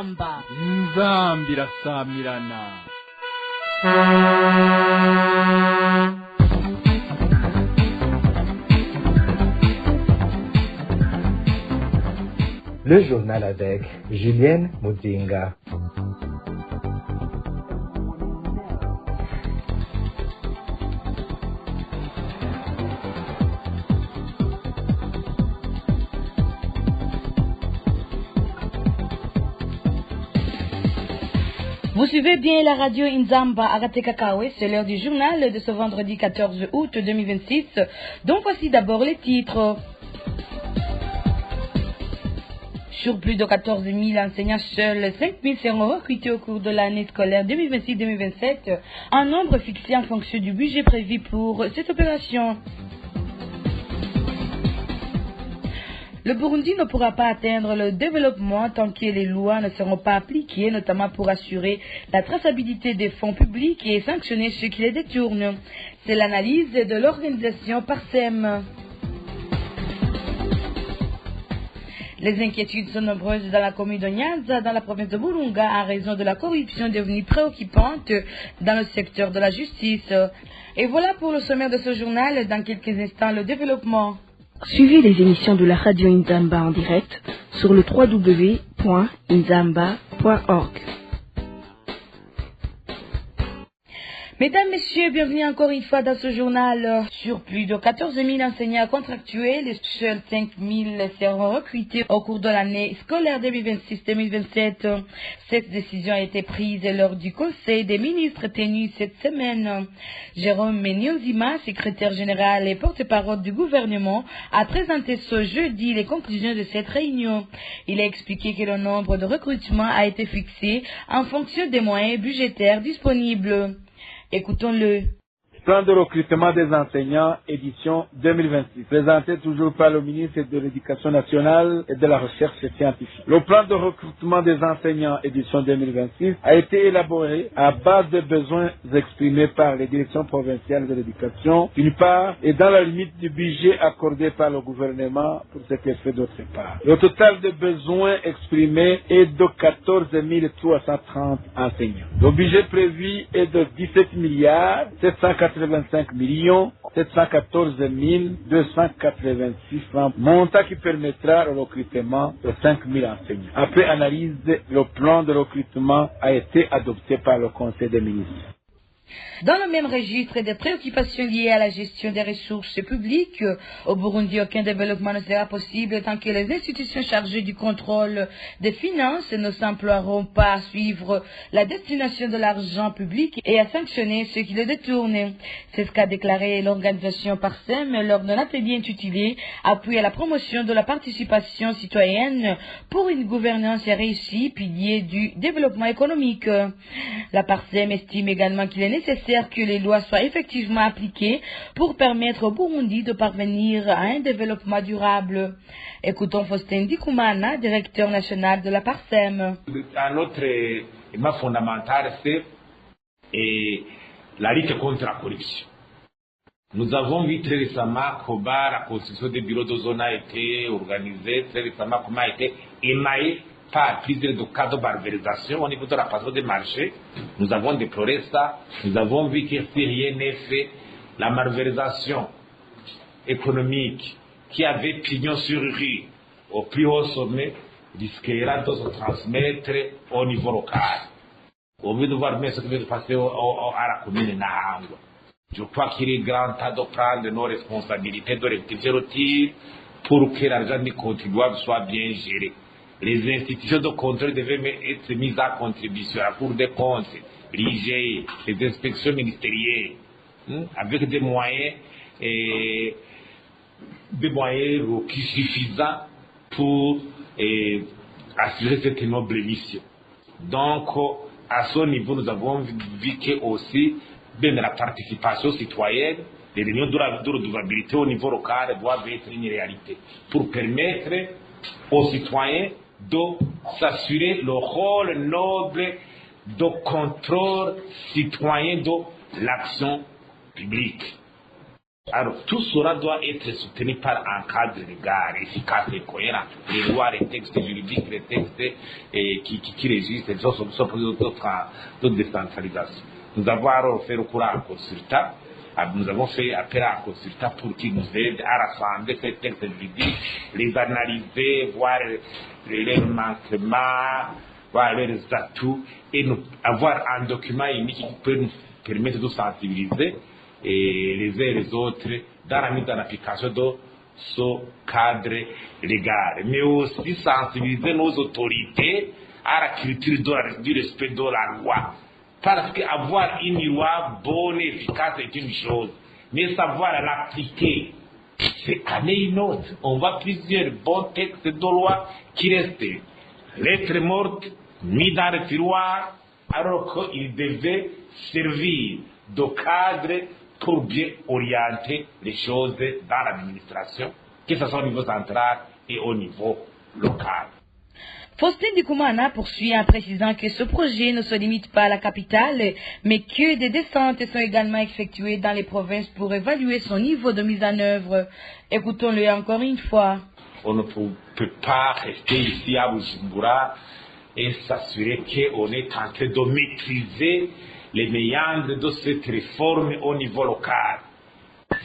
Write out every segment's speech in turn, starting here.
inzamba irasamirana. Le journal avec Julienne Mudinga. Vous suivez bien la radio Inzamba Arate Kakawe, c'est l'heure du journal de ce vendredi 14 août 2026. Donc voici d'abord les titres. Sur plus de 14 000 enseignants, seuls 5 000 seront recrutés au cours de l'année scolaire 2026-2027, un nombre fixé en fonction du budget prévu pour cette opération. Le Burundi ne pourra pas atteindre le développement tant que les lois ne seront pas appliquées, notamment pour assurer la traçabilité des fonds publics et sanctionner ceux qui les détournent. C'est l'analyse de l'organisation Parsem. Les inquiétudes sont nombreuses dans la commune de Nyanza, dans la province de Burunga, en raison de la corruption devenue préoccupante dans le secteur de la justice. Et voilà pour le sommaire de ce journal. Dans quelques instants, le développement. Suivez les émissions de la radio Inzamba en direct sur le www.inzamba.org. Mesdames, Messieurs, bienvenue encore une fois dans ce journal. Sur plus de 14 000 enseignants contractuels, seuls 5 000 seront recrutés au cours de l'année scolaire 2026-2027. Cette décision a été prise lors du Conseil des ministres tenu cette semaine. Jérôme Menyonzima, secrétaire général et porte-parole du gouvernement, a présenté ce jeudi les conclusions de cette réunion. Il a expliqué que le nombre de recrutements a été fixé en fonction des moyens budgétaires disponibles. Écoutons-le. Plan de recrutement des enseignants, édition 2026, présenté toujours par le ministre de l'Éducation nationale et de la Recherche scientifique. Le plan de recrutement des enseignants, édition 2026, a été élaboré à base de besoins exprimés par les directions provinciales de l'éducation, d'une part, et dans la limite du budget accordé par le gouvernement pour cet effet d'autre part. Le total de besoins exprimés est de 14 330 enseignants. Le budget prévu est de 17 milliards 785 714 286 francs, montant qui permettra le recrutement de 5 000 enseignants. Après analyse, le plan de recrutement a été adopté par le Conseil des ministres. Dans le même registre des préoccupations liées à la gestion des ressources publiques, au Burundi, aucun développement ne sera possible tant que les institutions chargées du contrôle des finances ne s'emploieront pas à suivre la destination de l'argent public et à sanctionner ceux qui le détournent. C'est ce qu'a déclaré l'organisation Parsem lors d'un atelier intitulé « Appui à la promotion de la participation citoyenne pour une gouvernance réussie, pilier du développement économique ». La Parsem estime également qu'il est nécessaire que les lois soient effectivement appliquées pour permettre au Burundi de parvenir à un développement durable. Écoutons Faustin Dikoumana, directeur national de la Parsem. Un autre élément fondamental, c'est la lutte contre la corruption. Nous avons vu très récemment comment la construction des bureaux de zone a été organisée, très récemment comment a été émaillée par plusieurs cas de barbarisation au niveau de la passation des marchés. Nous avons déploré ça. Nous avons vu que si rien n'est fait, la malversation économique qui avait pignon sur rue au plus haut sommet risquera de se transmettre au niveau local. Au lieu de voir bien ce qui vient de passer à la commune Nahangwa. Je crois qu'il est grand temps de prendre nos responsabilités, de rectifier le tir pour que l'argent des contribuables soit bien géré. Les institutions de contrôle devaient être mises à contribution, la Cour des comptes, l'IGE, les inspections ministérielles, avec des moyens requis suffisants pour assurer cette noble mission. Donc, à ce niveau, nous avons vu que aussi, bien la participation citoyenne, les réunions de redevabilité au niveau local doivent être une réalité pour permettre aux citoyens de s'assurer le rôle noble de contrôle citoyen de l'action publique. Alors, tout cela doit être soutenu par un cadre légal efficace et cohérent. Les lois, les textes juridiques, les textes qui régissent les d'autres décentralisations. Nous avons alors fait recours à un consultant. Nous avons fait appel à un consultant pour qu'il nous aide à rassembler ces textes juridiques, les analyser, voir leurs manquements, voir leurs atouts et avoir un document unique qui peut nous permettre de sensibiliser et les uns et les autres dans la mise en application de ce cadre légal, mais aussi sensibiliser nos autorités à la culture du respect de la loi. Parce qu'avoir une loi bonne et efficace est une chose, mais savoir l'appliquer, c'est une autre. On voit plusieurs bons textes de loi qui restent lettres mortes, mis dans le tiroir, alors qu'ils devaient servir de cadre pour bien orienter les choses dans l'administration, que ce soit au niveau central et au niveau local. Faustin Dikoumana poursuit en précisant que ce projet ne se limite pas à la capitale, mais que des descentes sont également effectuées dans les provinces pour évaluer son niveau de mise en œuvre. Écoutons-le encore une fois. On ne peut pas rester ici à Bujumbura et s'assurer qu'on est en train de maîtriser les méandres de cette réforme au niveau local.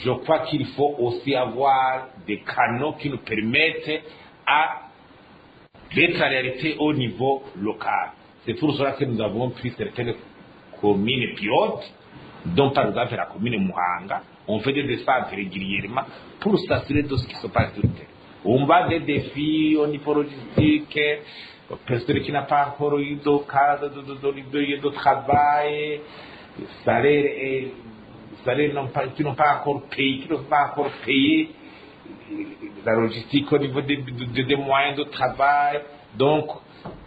Je crois qu'il faut aussi avoir des canaux qui nous permettent d'être en réalité au niveau local. C'est pour cela que nous avons pris certaines communes pilotes, dont par exemple la commune Muhanga. On fait des descentes régulièrement pour s'assurer de ce qui se passe sur le terrain. On va des défis au niveau logistique, personne qui n'a pas encore eu de cadre de travail, salaires qui n'ont pas encore payé, la logistique au niveau des moyens de travail. Donc,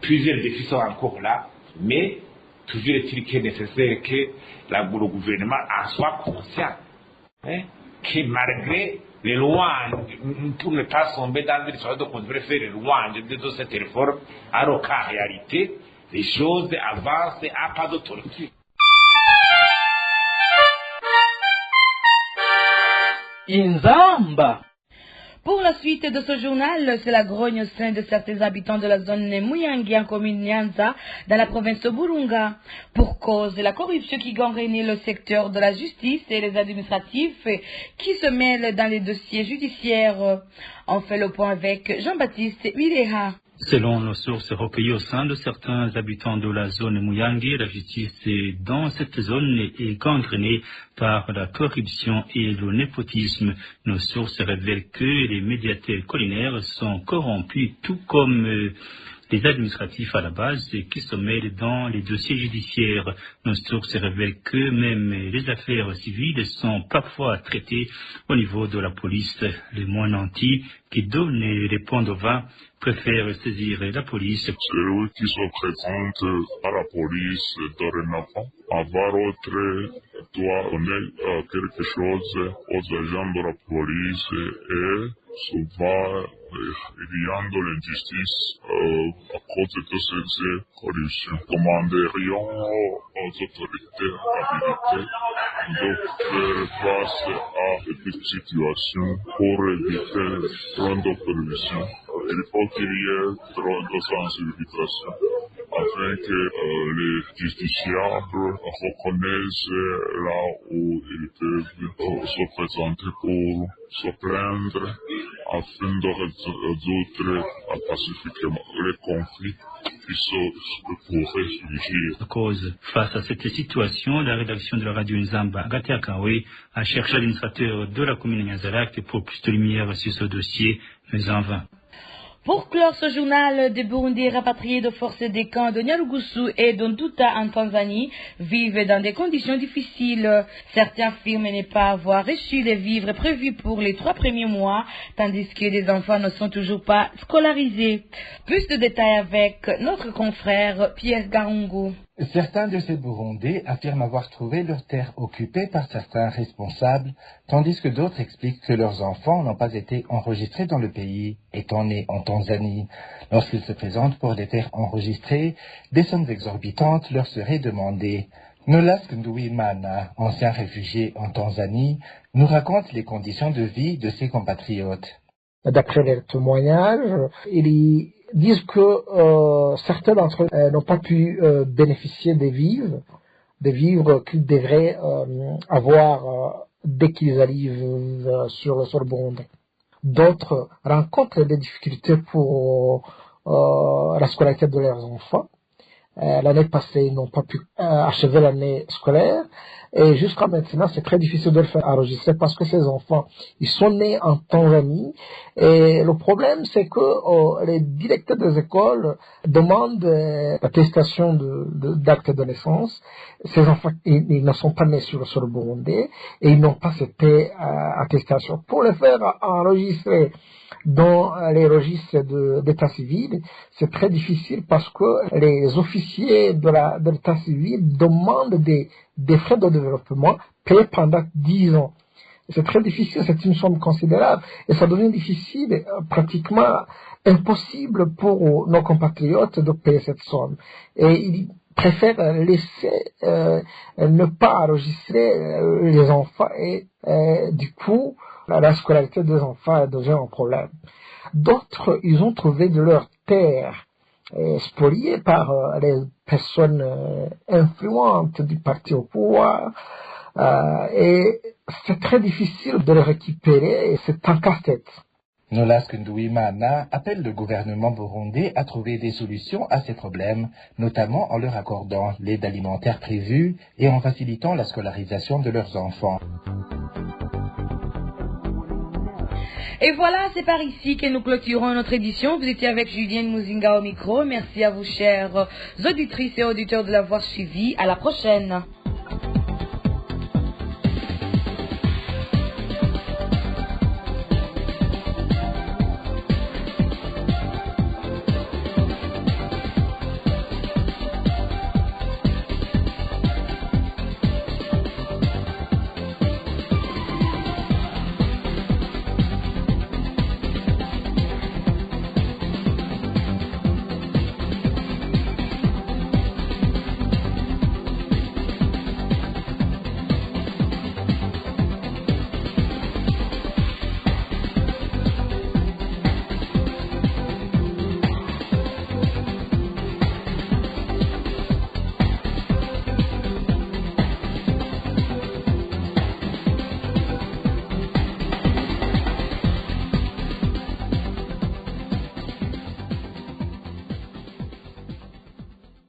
plusieurs défis sont encore là, mais toujours est-il qu'il est nécessaire que le gouvernement en soit conscient, que malgré les louanges, pour ne pas tomber dans des histoires de qu'on devrait faire les louanges de cette réforme, alors qu'en réalité, les choses avancent à pas de tortue. Inzamba. Pour la suite de ce journal, c'est la grogne au sein de certains habitants de la zone Muyangi en commune Nyanza, dans la province de Burunga, pour cause de la corruption qui gangrène le secteur de la justice et les administratifs qui se mêlent dans les dossiers judiciaires. On fait le point avec Jean-Baptiste Uileha. Selon nos sources recueillies au sein de certains habitants de la zone Muyangi, la justice dans cette zone est gangrénée par la corruption et le népotisme. Nos sources révèlent que les médiateurs collinaires sont corrompus, tout comme les administratifs à la base qui se mêlent dans les dossiers judiciaires. Nos sources révèlent que même les affaires civiles sont parfois traitées au niveau de la police. Les moins nantis qui donnent les points de vin préfèrent saisir la police. Celui qui se présente à la police dorénavant, avoir autre doit donner quelque chose aux agents de la police et souvent il y a de l'injustice à cause de ces corruptions. Commanderions aux autorités habilitées de faire face à cette situation pour éviter trop de corruption. Il faut qu'il y ait trop de sensibilisation afin que les justiciables reconnaissent là où ils peuvent se présenter pour se plaindre afin de résoudre pacifiquement les conflits qui pourraient surgir. Face à cette situation, la rédaction de la radio Nzamba, Gaté Akawe, a cherché l'administrateur de la commune Nyanzalak pour plus de lumière sur ce dossier, mais en vain. Pour clore ce journal, des Burundais rapatriés de force des camps de Nyarugusu et d'Onduta en Tanzanie vivent dans des conditions difficiles. Certains affirment ne pas avoir reçu les vivres prévus pour les 3 premiers mois, tandis que les enfants ne sont toujours pas scolarisés. Plus de détails avec notre confrère Pierre Garungu. Certains de ces Burundais affirment avoir trouvé leurs terres occupées par certains responsables, tandis que d'autres expliquent que leurs enfants n'ont pas été enregistrés dans le pays, étant nés en Tanzanie. Lorsqu'ils se présentent pour des terres enregistrées, des sommes exorbitantes leur seraient demandées. Nolas Nduwimana, ancien réfugié en Tanzanie, nous raconte les conditions de vie de ses compatriotes. D'après les témoignages, ils disent que certains d'entre eux n'ont pas pu bénéficier des vivres qu'ils devraient avoir dès qu'ils arrivent sur le Burundi. D'autres rencontrent des difficultés pour la scolarité de leurs enfants. L'année passée, ils n'ont pas pu achever l'année scolaire. Et jusqu'à maintenant, c'est très difficile de le faire enregistrer parce que ces enfants, ils sont nés en Tanzanie. Et le problème, c'est que les directeurs des écoles demandent l'attestation d'acte de naissance. Ces enfants, ils ne sont pas nés sur le Burundi et ils n'ont pas cette attestation. Pour le faire enregistrer dans les registres d'état civil, c'est très difficile parce que les officiers de l'état civil demandent des frais de développement payés pendant 10 ans. C'est très difficile, c'est une somme considérable et ça devient difficile, pratiquement impossible pour nos compatriotes de payer cette somme. Et ils préfèrent laisser ne pas enregistrer les enfants et du coup, la scolarité des enfants devient un problème. D'autres, ils ont trouvé de leurs terres spoliées par les personnes influentes du parti au pouvoir et c'est très difficile de les récupérer et c'est un casse-tête. Nolas Nduwimana appelle le gouvernement burundais à trouver des solutions à ces problèmes, notamment en leur accordant l'aide alimentaire prévue et en facilitant la scolarisation de leurs enfants. Et voilà, c'est par ici que nous clôturons notre édition. Vous étiez avec Julienne Muzinga au micro. Merci à vous, chères auditrices et auditeurs, de l'avoir suivi. À la prochaine.